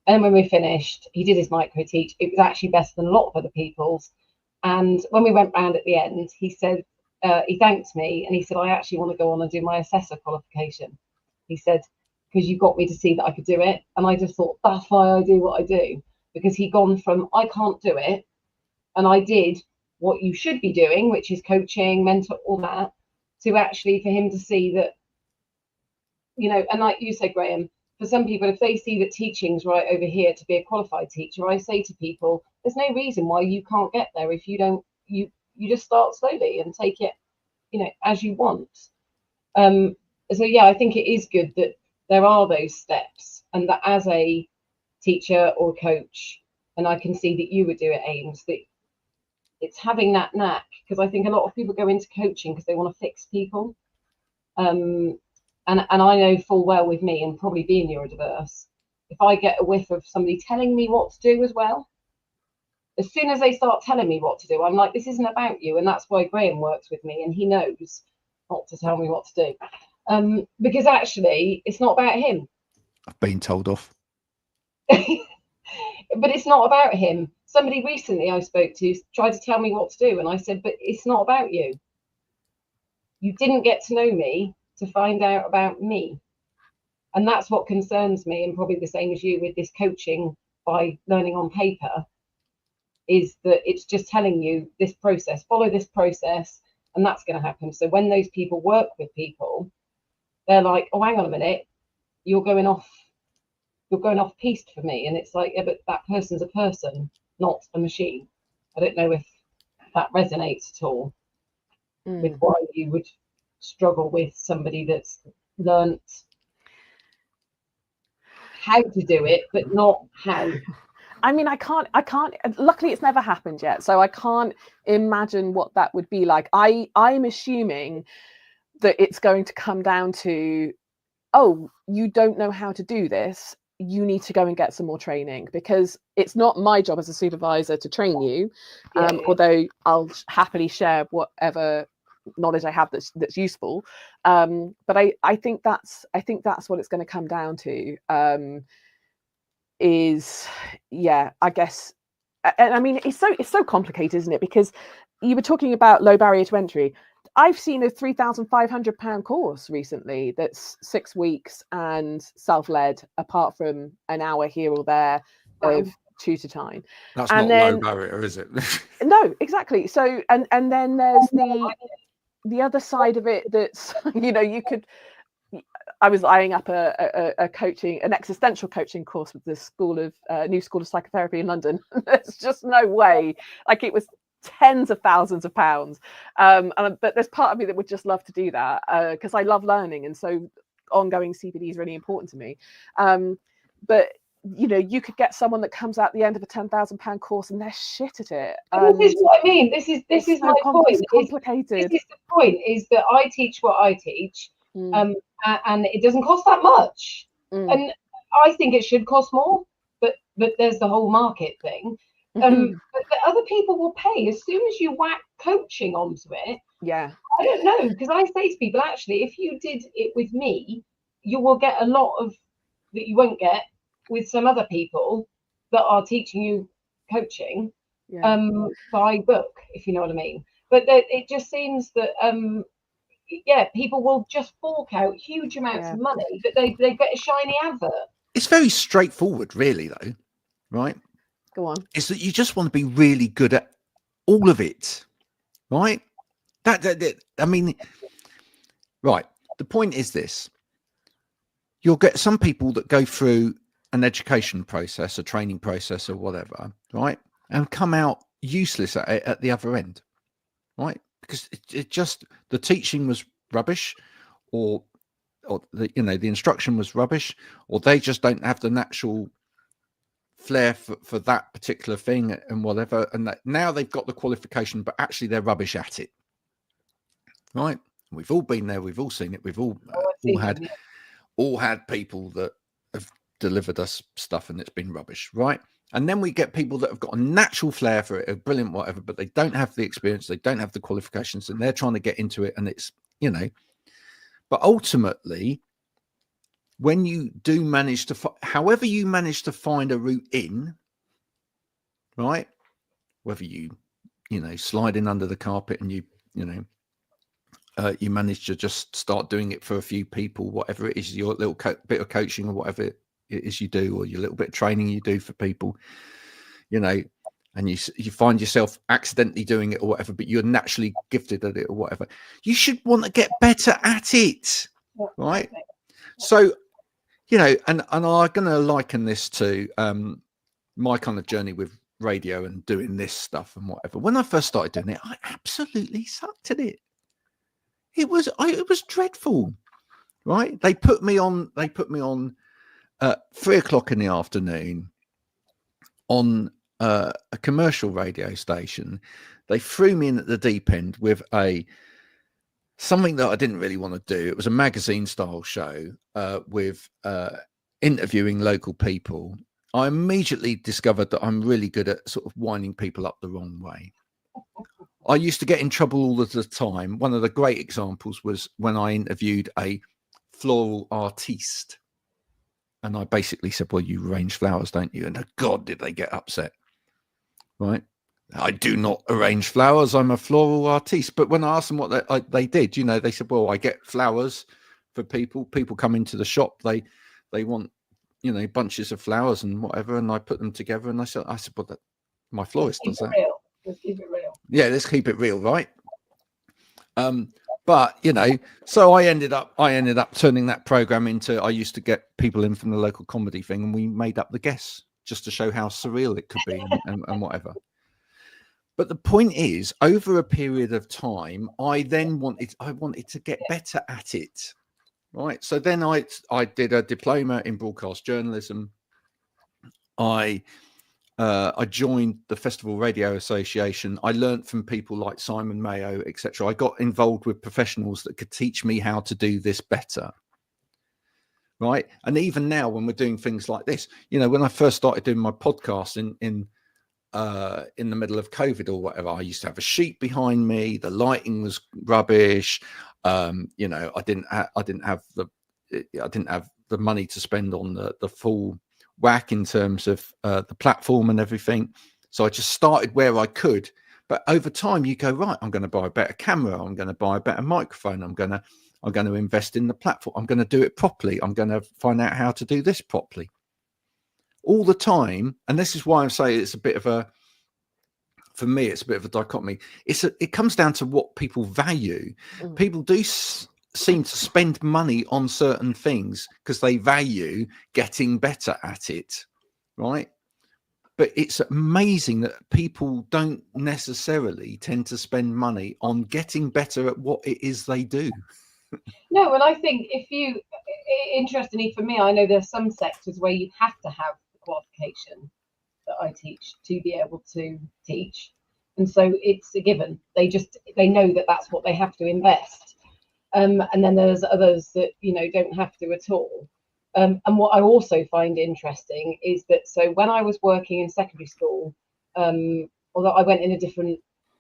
[SPEAKER 2] when we finished, he did his micro teach. It was actually better than a lot of other people's. And when we went round at the end, he said, he thanked me, and he said, "I actually want to go on and do my assessor qualification." He said, "Because you got me to see that I could do it." And I just thought, that's why I do what I do. Because he'd gone from, I can't do it, and I did what you should be doing, which is coaching, mentor, all that, to actually for him to see that, you know, and like you said, Graham, for some people, if they see that teaching's right over here to be a qualified teacher, I say to people, there's no reason why you can't get there if you don't, you just start slowly and take it, you know, as you want. So yeah, I think it is good that there are those steps, and that as a teacher or coach, and I can see that you would do it, Ames, that it's having that knack, because I think a lot of people go into coaching because they want to fix people. And I know full well with me, and probably being neurodiverse, if I get a whiff of somebody telling me what to do as well, as soon as they start telling me what to do, I'm like, this isn't about you. And that's why Graham works with me, and he knows not to tell me what to do, because actually it's not about him.
[SPEAKER 1] I've been told off.
[SPEAKER 2] But it's not about him. Somebody recently I spoke to tried to tell me what to do, and I said, but it's not about you. You didn't get to know me to find out about me. And that's what concerns me, and probably the same as you with this coaching by learning on paper, is that it's just telling you this process, follow this process, and that's going to happen. So when those people work with people, they're like, oh, hang on a minute, you're going off piste for me. And it's like, yeah, but that person's a person, not a machine. I don't know if that resonates at all with why you would struggle with somebody that's learnt how to do it, but not how.
[SPEAKER 3] I mean, I can't, luckily it's never happened yet. So I can't imagine what that would be like. I'm assuming that it's going to come down to, oh, you don't know how to do this. You need to go and get some more training, because it's not my job as a supervisor to train you. Although I'll happily share whatever knowledge I have that's useful. But I think that's what it's going to come down to. I guess, and I mean, it's so complicated, isn't it? Because you were talking about low barrier to entry. I've seen a £3,500 course recently that's 6 weeks and self-led, apart from an hour here or there of tutor time.
[SPEAKER 1] That's not low barrier, is it?
[SPEAKER 3] No, exactly. So and then there's the other side of it that's, you could. I was eyeing up a coaching, an existential coaching course with the New School of Psychotherapy in London. There's just no way. Like, it was tens of thousands of pounds. But there's part of me that would just love to do that, because I love learning, and so ongoing CPD is really important to me. But you could get someone that comes out at the end of a £10,000 course and they're shit at it.
[SPEAKER 2] This is what I mean. This is my point.
[SPEAKER 3] It's complicated.
[SPEAKER 2] This is the point: is that I teach what I teach. And it doesn't cost that much, and I think it should cost more, but there's the whole market thing. But other people will pay as soon as you whack coaching onto it. I don't know, because I say to people, actually, if you did it with me, you will get a lot of that you won't get with some other people that are teaching you coaching by book, if you know what I mean. But it just seems that people will just fork out huge amounts of money, but they get a shiny advert.
[SPEAKER 1] It's very straightforward, really, though, right?
[SPEAKER 3] Go on.
[SPEAKER 1] It's that you just want to be really good at all of it, right? I mean, right. The point is this: you'll get some people that go through an education process, a training process, or whatever, right, and come out useless at the other end, right? Because it just, the teaching was rubbish, or the instruction was rubbish, or they just don't have the natural flair for that particular thing and whatever, and that now they've got the qualification, but actually they're rubbish at it, right? We've all been there, we've all seen it, we've all had people that have delivered us stuff and it's been rubbish, right? And then we get people that have got a natural flair for it, a brilliant whatever, but they don't have the experience, they don't have the qualifications, and they're trying to get into it, and it's, but ultimately, when you do manage to, however you manage to find a route in, right? Whether you slide in under the carpet and you manage to just start doing it for a few people, whatever it is, your little bit of coaching or whatever it is you do, or your little bit of training you do for people, and you find yourself accidentally doing it or whatever, but you're naturally gifted at it or whatever, you should want to get better at it, right? So, and I'm going to liken this to my kind of journey with radio and doing this stuff and whatever. When I first started doing it, I absolutely sucked at it. It was dreadful, right? They put me on 3 o'clock in the afternoon on a commercial radio station. They threw me in at the deep end with something that I didn't really want to do. It was a magazine style show with interviewing local people. I immediately discovered that I'm really good at sort of winding people up the wrong way. I used to get in trouble all of the time. One of the great examples was when I interviewed a floral artiste. And I basically said, well, you arrange flowers, don't you? And oh, God, did they get upset, right? I do not arrange flowers. I'm a floral artiste. But when I asked them what they did, they said, well, I get flowers for people. People come into the shop. They want, bunches of flowers and whatever. And I put them together. And I said, well, my florist does that.
[SPEAKER 2] Let's keep it real.
[SPEAKER 1] Yeah, let's keep it real, right? But so I ended up turning that program into, I used to get people in from the local comedy thing, and we made up the guests just to show how surreal it could be and whatever. But the point is, over a period of time, I wanted to get better at it. Right. So then I did a diploma in broadcast journalism. I joined the Festival Radio Association. I learned from people like Simon Mayo, etc. I got involved with professionals that could teach me how to do this better. Right. And even now, when we're doing things like this, you know, when I first started doing my podcast in the middle of COVID or whatever, I used to have a sheet behind me. The lighting was rubbish. You know, I didn't have the money to spend on the full whack in terms of the platform and everything. So I just started where I could. But over time, you go, right, I'm going to buy a better camera. I'm going to buy a better microphone. I'm going to invest in the platform. I'm going to do it properly. I'm going to find out how to do this properly. All the time. And this is why I'm saying it's a bit of a, for me, it's a bit of a dichotomy. It comes down to what people value. People do seem to spend money on certain things because they value getting better at it, right? But it's amazing that people don't necessarily tend to spend money on getting better at what it is they do.
[SPEAKER 2] No, and I think interestingly for me, I know there's some sectors where you have to have the qualification that I teach to be able to teach. And so it's a given. They know that that's what they have to invest. And then there's others that, you know, don't have to at all. And what I also find interesting is that, so when I was working in secondary school, although I went in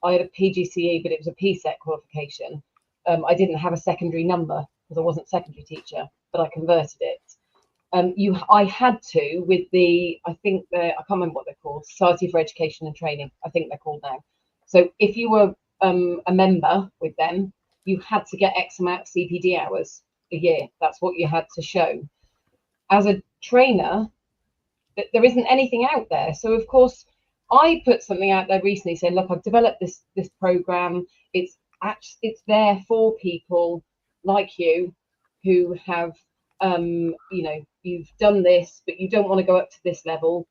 [SPEAKER 2] I had a PGCE, but it was a PSET qualification. I didn't have a secondary number because I wasn't a secondary teacher, but I converted it. I had to with I can't remember what they're called, Society for Education and Training, I think they're called now. So if you were a member with them, you had to get X amount of CPD hours a year. That's what you had to show. As a trainer, there isn't anything out there. So of course, I put something out there recently saying, look, I've developed this program. It's there for people like you who have, you know, you've done this, but you don't want to go up to this level.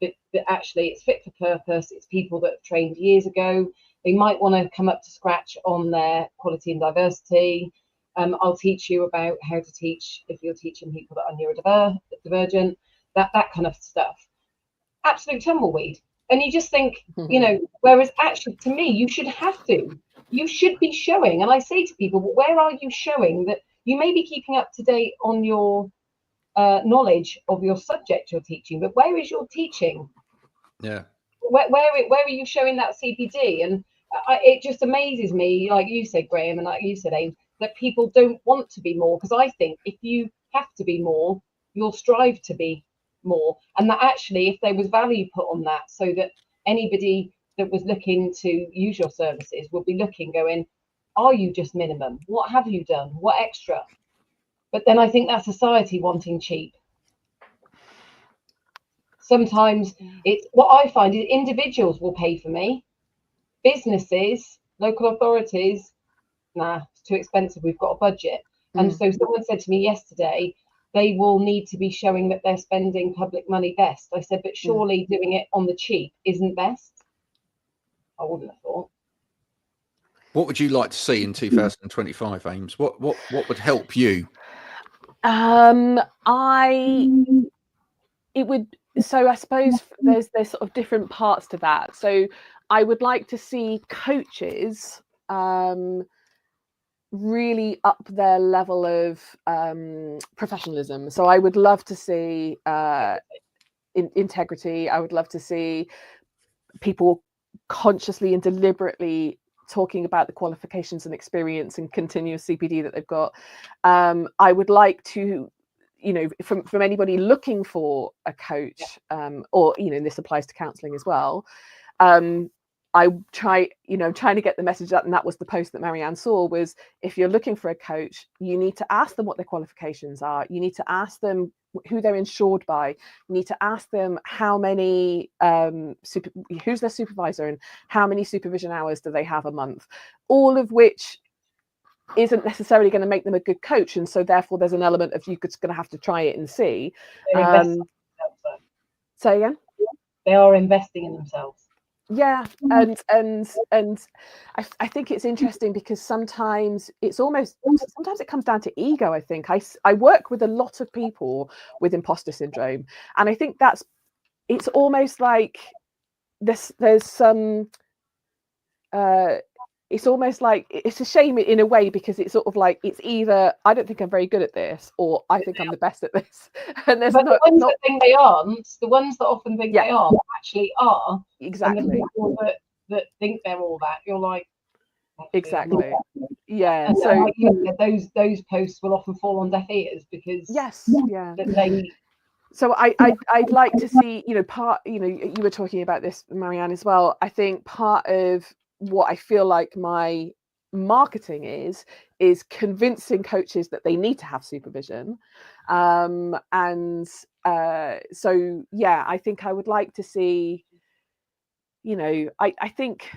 [SPEAKER 2] But actually, it's fit for purpose. It's people that have trained years ago. They might want to come up to scratch on their quality and diversity. I'll teach you about how to teach if you're teaching people that are neurodivergent, that kind of stuff. Absolute tumbleweed. And you just think, you know, whereas actually to me, you should be showing. And I say to people, well, where are you showing that you may be keeping up to date on your knowledge of your subject you're teaching, but where is your teaching?
[SPEAKER 1] Yeah.
[SPEAKER 2] Where are you showing that CPD? And it just amazes me, like you said, Graham, and like you said, Aim, that people don't want to be more, because I think if you have to be more, you'll strive to be more. And that actually, if there was value put on that, so that anybody that was looking to use your services would be looking, going, are you just minimum? What have you done? What extra? But then I think that's society wanting cheap. Sometimes it's what I find is individuals will pay for me. Businesses, local authorities, nah, it's too expensive. We've got a budget. And so someone said to me yesterday, they will need to be showing that they're spending public money best. I said, but surely doing it on the cheap isn't best. I wouldn't have thought.
[SPEAKER 1] What would you like to see in 2025, Ames? What would help you?
[SPEAKER 3] So I suppose there's sort of different parts to that. So I would like to see coaches really up their level of professionalism. So I would love to see integrity. I would love to see people consciously and deliberately talking about the qualifications and experience and continuous CPD that they've got. I would like to, you know, from anybody looking for a coach, or, you know, and this applies to counselling as well. I trying to get the message out, and that was the post that Marianne saw, was if you're looking for a coach, you need to ask them what their qualifications are. You need to ask them who they're insured by. You need to ask them how many, who's their supervisor and how many supervision hours do they have a month, all of which isn't necessarily going to make them a good coach. And so therefore there's an element of you're just going to have to try it and see. Say again?
[SPEAKER 2] They are investing in themselves.
[SPEAKER 3] Yeah, and I think it's interesting because sometimes it comes down to ego. I think I work with a lot of people with imposter syndrome, and I think it's almost like there's some it's almost like it's a shame in a way, because it's sort of like it's either I don't think I'm very good at this, or I think I'm the best at this. And there's
[SPEAKER 2] but the ones that think they aren't, the ones that often think they aren't, actually are.
[SPEAKER 3] Exactly.
[SPEAKER 2] And the people that think they're all that, you're like,
[SPEAKER 3] exactly. Yeah.
[SPEAKER 2] And
[SPEAKER 3] so
[SPEAKER 2] like those posts will often fall on deaf ears because
[SPEAKER 3] So I'd like to see, you were talking about this, Marianne, as well. I think part of what I feel like my marketing is convincing coaches that they need to have supervision. So yeah, I think I would like to see, I think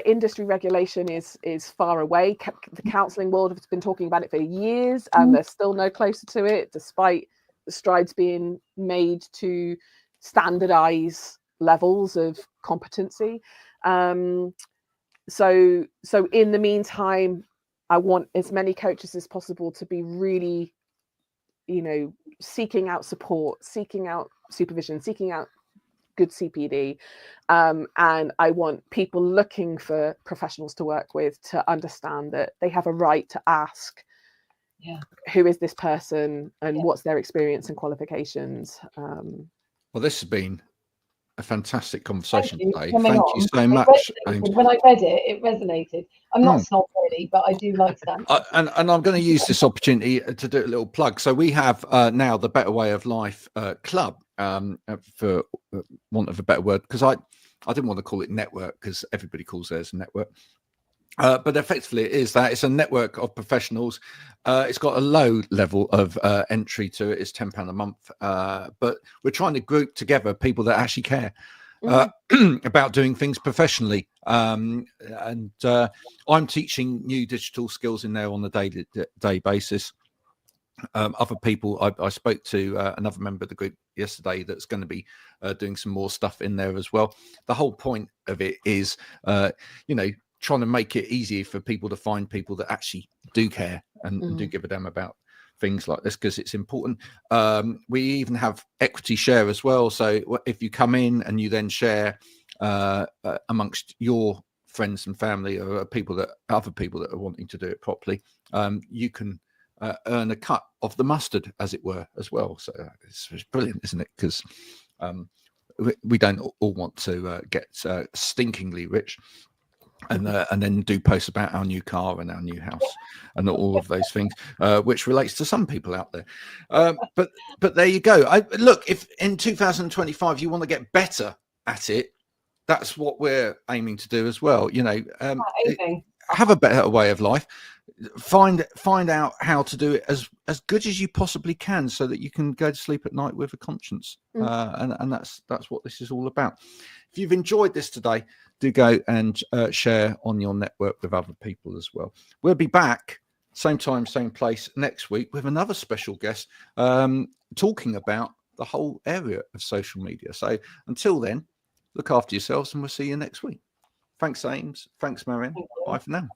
[SPEAKER 3] industry regulation is far away. The counselling world has been talking about it for years, and they're still no closer to it, despite the strides being made to standardize levels of competency. So in the meantime, I want as many coaches as possible to be really, seeking out support, seeking out supervision, seeking out good CPD, and I want people looking for professionals to work with to understand that they have a right to ask, who is this person and what's their experience and qualifications.
[SPEAKER 1] Well, this has been a fantastic conversation today.
[SPEAKER 2] Thank
[SPEAKER 1] you so much.
[SPEAKER 2] When I read it, it resonated. I'm not a snob really, but I do like stand.
[SPEAKER 1] And I'm going to use this opportunity to do a little plug. So we have now the Better Way of Life Club, for want of a better word, because I didn't want to call it network because everybody calls theirs a network. But effectively it is that. It's a network of professionals. It's got a low level of entry to it. It's £10 a month. But we're trying to group together people that actually care about doing things professionally. And I'm teaching new digital skills in there on a day basis. Other people, I spoke to another member of the group yesterday that's going to be doing some more stuff in there as well. The whole point of it is, trying to make it easier for people to find people that actually do care and do give a damn about things like this, because it's important. We even have equity share as well. So if you come in and you then share amongst your friends and family, or other people that are wanting to do it properly, you can earn a cut of the mustard, as it were, as well. So it's brilliant, isn't it? Because we don't all want to get stinkingly rich and then do posts about our new car and our new house and all of those things, which relates to some people out there. But there you go. Look, if in 2025 you want to get better at it, that's what we're aiming to do as well. Have a better way of life. Find out how to do it as good as you possibly can, so that you can go to sleep at night with a conscience. And that's what this is all about. If you've enjoyed this today, do go and share on your network with other people as well. We'll be back same time, same place next week with another special guest, talking about the whole area of social media. So until then, look after yourselves, and we'll see you next week. Thanks, Ames. Thanks, Marianne. Bye for now.